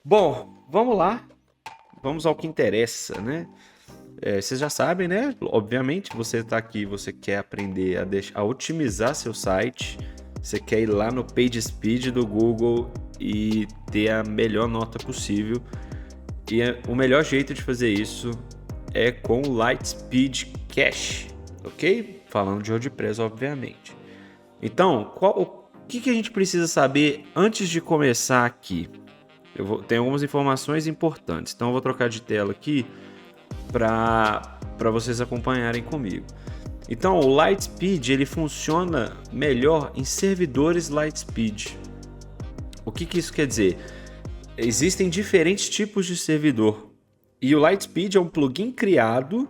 Bom, vamos lá. Vamos ao que interessa, né? Vocês já sabem, né? Obviamente, você está aqui, você quer aprender a otimizar seu site, você quer ir lá no PageSpeed do Google e ter a melhor nota possível. E o melhor jeito de fazer isso é com o Lightspeed Cache, ok? Falando de WordPress, obviamente. Então, o que a gente precisa saber antes de começar aqui? Tenho algumas informações importantes, então eu vou trocar de tela aqui para vocês acompanharem comigo. Então, o Lightspeed ele funciona melhor em servidores Lightspeed. O que isso quer dizer? Existem diferentes tipos de servidor e o Lightspeed é um plugin criado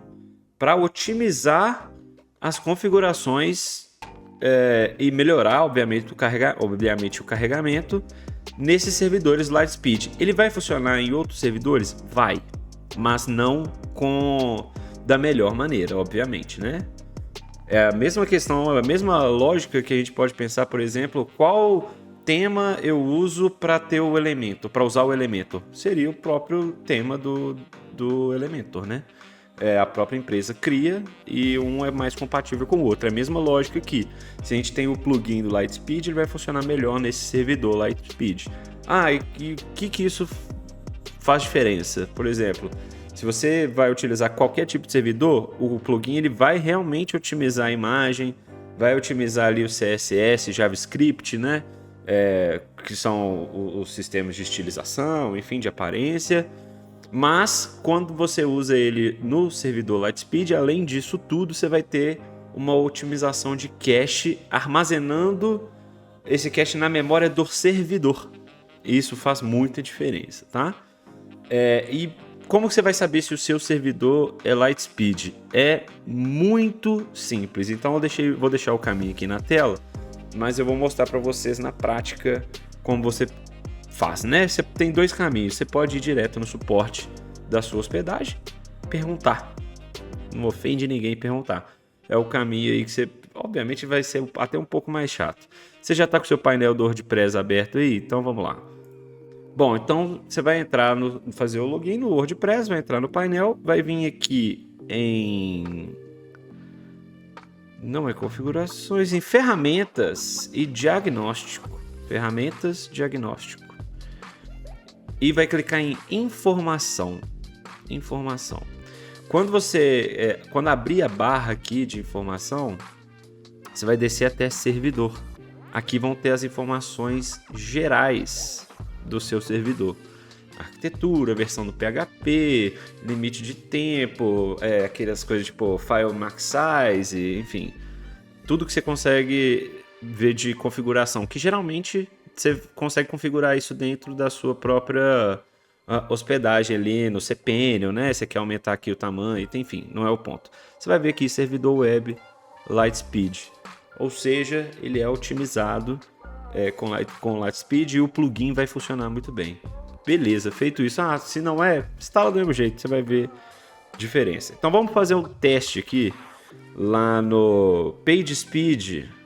para otimizar as configurações e melhorar, obviamente, o carregamento nesses servidores Lightspeed. Ele vai funcionar em outros servidores? Vai, mas não da melhor maneira, obviamente, né? É a mesma questão, a mesma lógica que a gente pode pensar, por exemplo, qual tema eu uso para ter o Elementor, para usar o Elementor? Seria o próprio tema do Elementor, né? A própria empresa cria e um é mais compatível com o outro. É a mesma lógica aqui. Se a gente tem o plugin do Lightspeed, ele vai funcionar melhor nesse servidor Lightspeed. E o que isso faz diferença? Por exemplo, se você vai utilizar qualquer tipo de servidor, o plugin ele vai realmente otimizar a imagem, vai otimizar ali o CSS, JavaScript, né? Que são os sistemas de estilização, enfim, de aparência. Mas quando você usa ele no servidor Lightspeed, além disso tudo, você vai ter uma otimização de cache armazenando esse cache na memória do servidor. Isso faz muita diferença, tá? E como você vai saber se o seu servidor é Lightspeed? É muito simples. Então eu vou deixar o caminho aqui na tela, mas eu vou mostrar para vocês na prática como você faz, né? Você tem dois caminhos. Você pode ir direto no suporte da sua hospedagem, perguntar. Não ofende ninguém perguntar. É o caminho aí que você, obviamente, vai ser até um pouco mais chato. Você já está com o seu painel do WordPress aberto aí? Então vamos lá. Bom, então você vai entrar fazer o login no WordPress, vai entrar no painel, vai vir aqui em configurações, em ferramentas e diagnóstico. Ferramentas, diagnóstico. E vai clicar em informação. Quando abrir a barra aqui de informação, você vai descer até servidor. Aqui vão ter as informações gerais do seu servidor. Arquitetura, versão do PHP, limite de tempo, aquelas coisas tipo file max size, enfim. Tudo que você consegue ver de configuração, que geralmente você consegue configurar isso dentro da sua própria hospedagem ali no cPanel, né? Você quer aumentar aqui o tamanho, enfim, não é o ponto. Você vai ver aqui servidor web Lightspeed, ou seja, ele é otimizado com Lightspeed e o plugin vai funcionar muito bem. Beleza, feito isso, se não instala do mesmo jeito, você vai ver diferença. Então vamos fazer um teste aqui lá no PageSpeed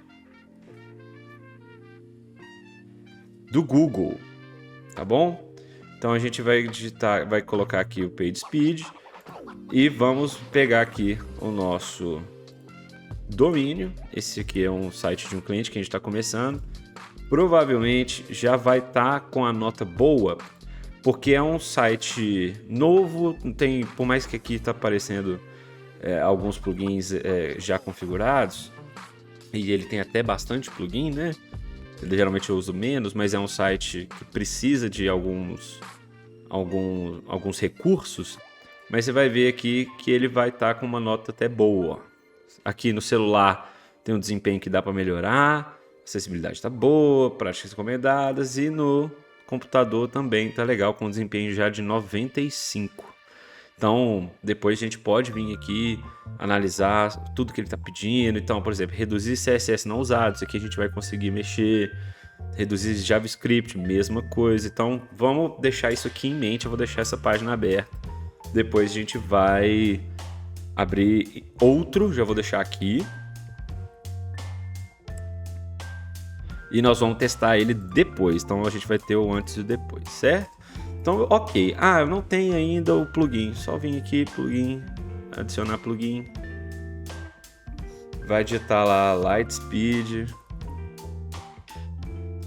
do Google, tá bom? Então a gente vai colocar aqui o PageSpeed e vamos pegar aqui o nosso domínio. Esse aqui é um site de um cliente que a gente está começando. Provavelmente já vai estar com a nota boa, porque é um site novo. Por mais que aqui está aparecendo alguns plugins já configurados, e ele tem até bastante plugin, né? Geralmente eu uso menos, mas é um site que precisa de alguns recursos. Mas você vai ver aqui que ele vai estar com uma nota até boa. Aqui no celular tem um desempenho que dá para melhorar, acessibilidade está boa, práticas recomendadas, e no computador também está legal, com desempenho já de 95. Então, depois a gente pode vir aqui analisar tudo que ele está pedindo. Então, por exemplo, reduzir CSS não usado, isso aqui a gente vai conseguir mexer. Reduzir JavaScript, mesma coisa. Então, vamos deixar isso aqui em mente. Eu vou deixar essa página aberta. Depois a gente vai abrir outro, já vou deixar aqui. E nós vamos testar ele depois. Então, a gente vai ter o antes e o depois, certo? Então, ok. Eu não tenho ainda o plugin. Só vim aqui, plugin, adicionar plugin. Vai digitar lá Lightspeed.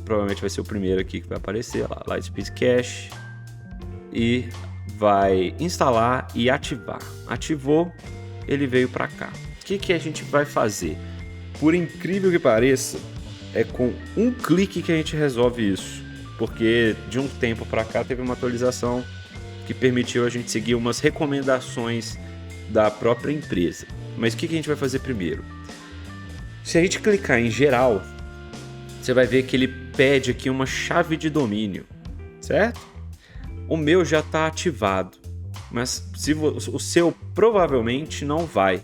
Provavelmente vai ser o primeiro aqui que vai aparecer lá, Lightspeed Cache. E vai instalar e ativar. Ativou, ele veio para cá. O que a gente vai fazer? Por incrível que pareça, é com um clique que a gente resolve isso. Porque de um tempo para cá teve uma atualização que permitiu a gente seguir umas recomendações da própria empresa. Mas o que a gente vai fazer primeiro? Se a gente clicar em geral, você vai ver que ele pede aqui uma chave de domínio, certo? O meu já está ativado, mas o seu provavelmente não vai.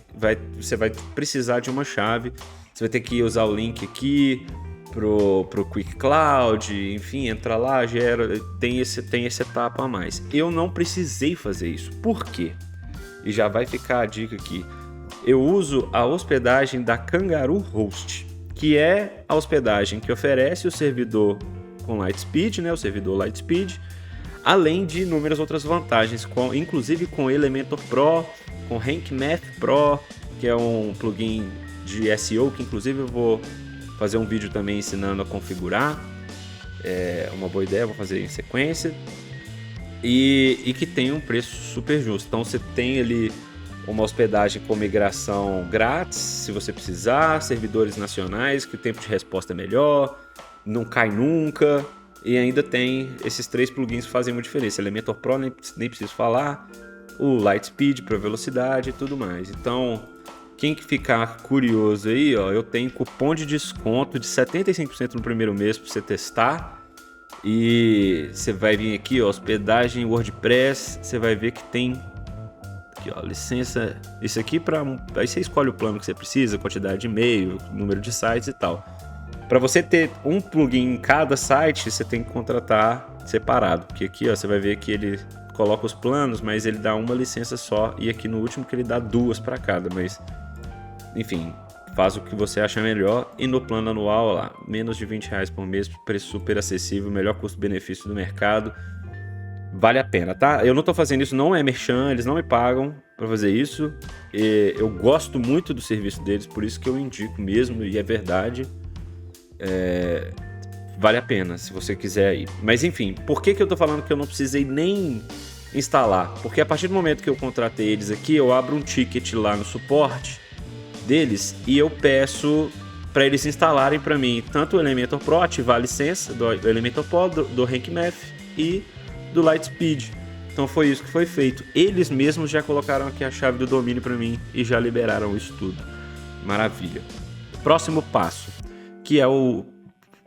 Você vai precisar de uma chave, você vai ter que usar o link aqui pro Quick Cloud, enfim, entra lá, gera, tem essa etapa a mais. Eu não precisei fazer isso. Por quê? E já vai ficar a dica aqui. Eu uso a hospedagem da Kangaroo Host, que é a hospedagem que oferece o servidor com Lightspeed, né, o servidor Lightspeed, além de inúmeras outras vantagens, inclusive com Elementor Pro, com Rank Math Pro, que é um plugin de SEO, que inclusive eu vou fazer um vídeo também ensinando a configurar. É uma boa ideia, vou fazer em sequência. E que tem um preço super justo. Então você tem ali uma hospedagem com migração grátis, se você precisar, servidores nacionais, que o tempo de resposta é melhor, não cai nunca, e ainda tem esses 3 plugins que fazem uma diferença. Elementor Pro, nem preciso falar, o Lightspeed para velocidade e tudo mais. Então, quem que ficar curioso aí, ó, eu tenho cupom de desconto de 75% no primeiro mês para você testar. E você vai vir aqui, ó, hospedagem WordPress, você vai ver que tem aqui, ó, licença, isso aqui aí você escolhe o plano que você precisa, quantidade de e-mail, número de sites e tal. Para você ter um plugin em cada site, você tem que contratar separado, porque aqui, ó, você vai ver que ele coloca os planos, mas ele dá uma licença só, e aqui no último que ele dá 2 para cada, mas enfim, faz o que você acha melhor. E no plano anual, ó lá, menos de R$20 por mês, preço super acessível, melhor custo-benefício do mercado. Vale a pena, tá? Eu não tô fazendo isso, não é merchan, eles não me pagam para fazer isso. Eu gosto muito do serviço deles, por isso que eu indico mesmo, e é verdade. Vale a pena, se você quiser ir. Mas enfim, por que eu tô falando que eu não precisei nem instalar? Porque a partir do momento que eu contratei eles aqui, eu abro um ticket lá no suporte deles e eu peço para eles instalarem para mim tanto o Elementor Pro, ativar a licença do Elementor Pro, do Rank Math e do Lightspeed. Então foi isso que foi feito. Eles mesmos já colocaram aqui a chave do domínio para mim e já liberaram isso tudo. Maravilha. Próximo passo, que é o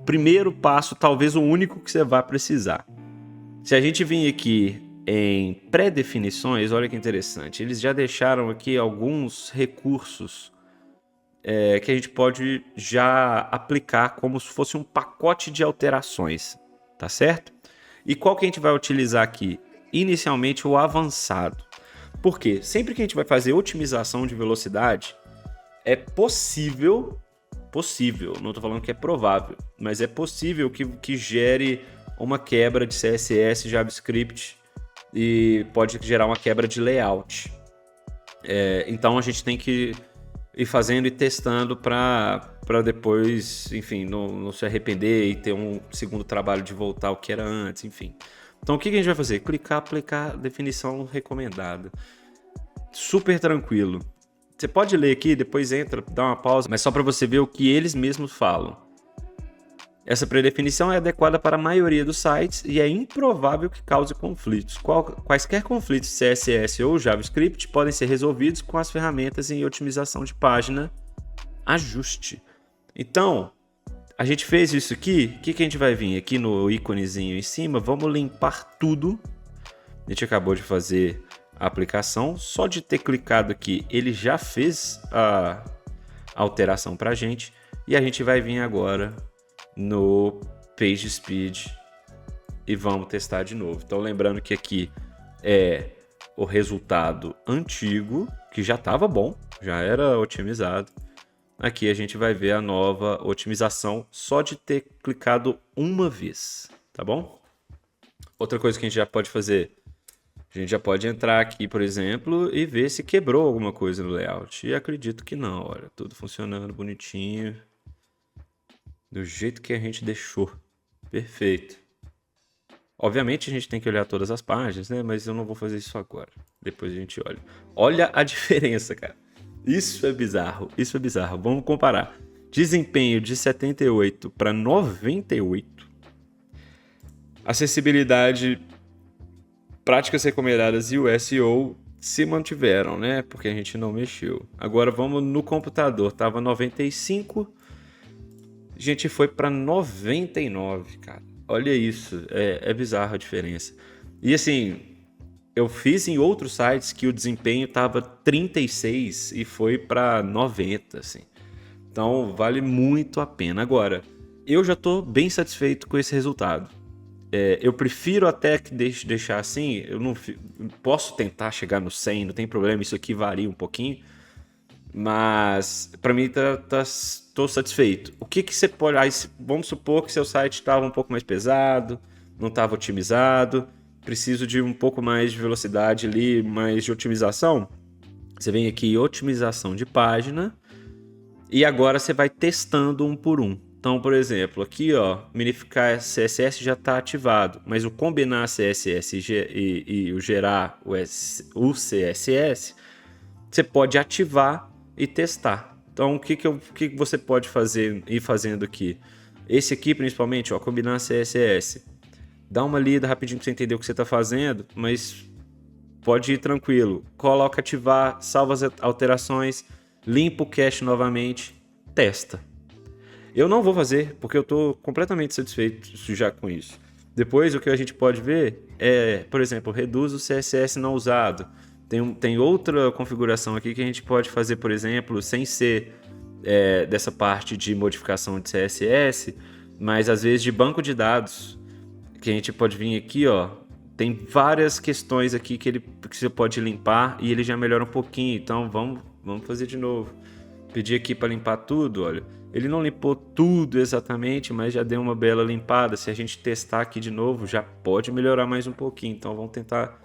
primeiro passo, talvez o único que você vai precisar. Se a gente vir aqui em pré-definições, olha que interessante, eles já deixaram aqui alguns recursos que a gente pode já aplicar como se fosse um pacote de alterações, tá certo? E qual que a gente vai utilizar aqui? Inicialmente o avançado. Por quê? Sempre que a gente vai fazer otimização de velocidade, é possível, não estou falando que é provável, mas é possível que gere uma quebra de CSS, JavaScript e pode gerar uma quebra de layout. Então a gente tem que ir fazendo e testando para depois, enfim, não se arrepender e ter um segundo trabalho de voltar ao que era antes, enfim. Então o que a gente vai fazer? Clicar, aplicar, definição recomendada. Super tranquilo. Você pode ler aqui, depois entra, dá uma pausa, mas só para você ver o que eles mesmos falam. Essa predefinição é adequada para a maioria dos sites e é improvável que cause conflitos. Quaisquer conflitos CSS ou JavaScript podem ser resolvidos com as ferramentas em otimização de página Ajuste. Então, a gente fez isso aqui. O que a gente vai vir aqui no íconezinho em cima? Vamos limpar tudo. A gente acabou de fazer a aplicação. Só de ter clicado aqui, ele já fez a alteração para a gente. E a gente vai vir agora no PageSpeed e vamos testar de novo. Então lembrando que aqui é o resultado antigo, que já estava bom, já era otimizado. Aqui a gente vai ver a nova otimização só de ter clicado uma vez, tá bom? Outra coisa que a gente já pode fazer, a gente já pode entrar aqui, por exemplo, e ver se quebrou alguma coisa no layout. E acredito que não, olha, tudo funcionando bonitinho, do jeito que a gente deixou. Perfeito. Obviamente a gente tem que olhar todas as páginas, né? Mas eu não vou fazer isso agora. Depois a gente olha. Olha a diferença, cara. Isso é bizarro. Isso é bizarro. Vamos comparar. Desempenho de 78 para 98. Acessibilidade, práticas recomendadas e o SEO se mantiveram, né? Porque a gente não mexeu. Agora vamos no computador. Tava 95. A gente foi para 99, cara. Olha isso. É bizarro a diferença. E assim, eu fiz em outros sites que o desempenho tava 36 e foi para 90, assim. Então vale muito a pena. Agora, eu já estou bem satisfeito com esse resultado. Eu prefiro até que deixar assim. Eu não posso tentar chegar no 100, não tem problema. Isso aqui varia um pouquinho. Mas para mim tô satisfeito. O que você pode... Aí, vamos supor que seu site estava um pouco mais pesado, não estava otimizado, preciso de um pouco mais de velocidade ali, mais de otimização. Você vem aqui em otimização de página e agora você vai testando um por um. Então, por exemplo, aqui ó, minificar CSS já está ativado, mas o combinar CSS e o gerar o CSS, você pode ativar e testar. Então, o que você pode fazer e ir fazendo aqui? Esse aqui, principalmente, ó, combinar CSS. Dá uma lida rapidinho para você entender o que você está fazendo, mas pode ir tranquilo. Coloca ativar, salva as alterações, limpa o cache novamente, testa. Eu não vou fazer, porque eu estou completamente satisfeito já com isso. Depois, o que a gente pode ver é, por exemplo, reduz o CSS não usado. Tem outra configuração aqui que a gente pode fazer, por exemplo, sem ser dessa parte de modificação de CSS, mas às vezes de banco de dados, que a gente pode vir aqui, ó, tem várias questões aqui que você pode limpar e ele já melhora um pouquinho. Então vamos fazer de novo. Pedir aqui para limpar tudo, olha. Ele não limpou tudo exatamente, mas já deu uma bela limpada. Se a gente testar aqui de novo, já pode melhorar mais um pouquinho. Então vamos tentar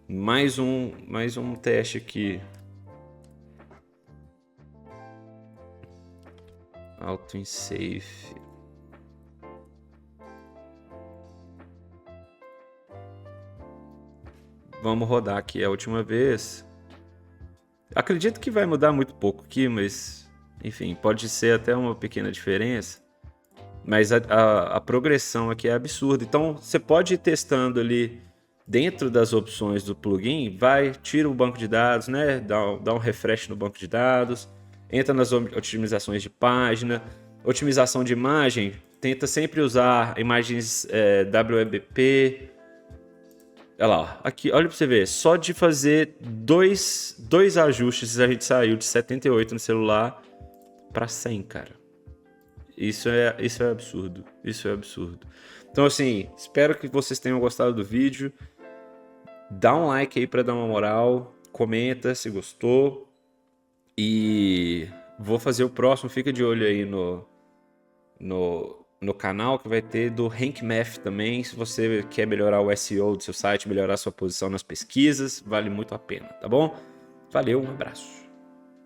mais um teste aqui. Auto in safe. Vamos rodar aqui a última vez. Acredito que vai mudar muito pouco aqui, mas enfim, pode ser até uma pequena diferença. Mas a progressão aqui é absurda. Então você pode ir testando ali dentro das opções do plugin, tira o banco de dados, né? Dá um refresh no banco de dados, entra nas otimizações de página, otimização de imagem, tenta sempre usar imagens WebP. Olha lá, aqui, olha para você ver, só de fazer dois ajustes a gente saiu de 78 no celular para 100, cara. Isso é absurdo, isso é absurdo. Então assim, espero que vocês tenham gostado do vídeo. Dá um like aí para dar uma moral, comenta se gostou e vou fazer o próximo. Fica de olho aí no canal que vai ter do Rank Math também. Se você quer melhorar o SEO do seu site, melhorar sua posição nas pesquisas, vale muito a pena, tá bom? Valeu, um abraço.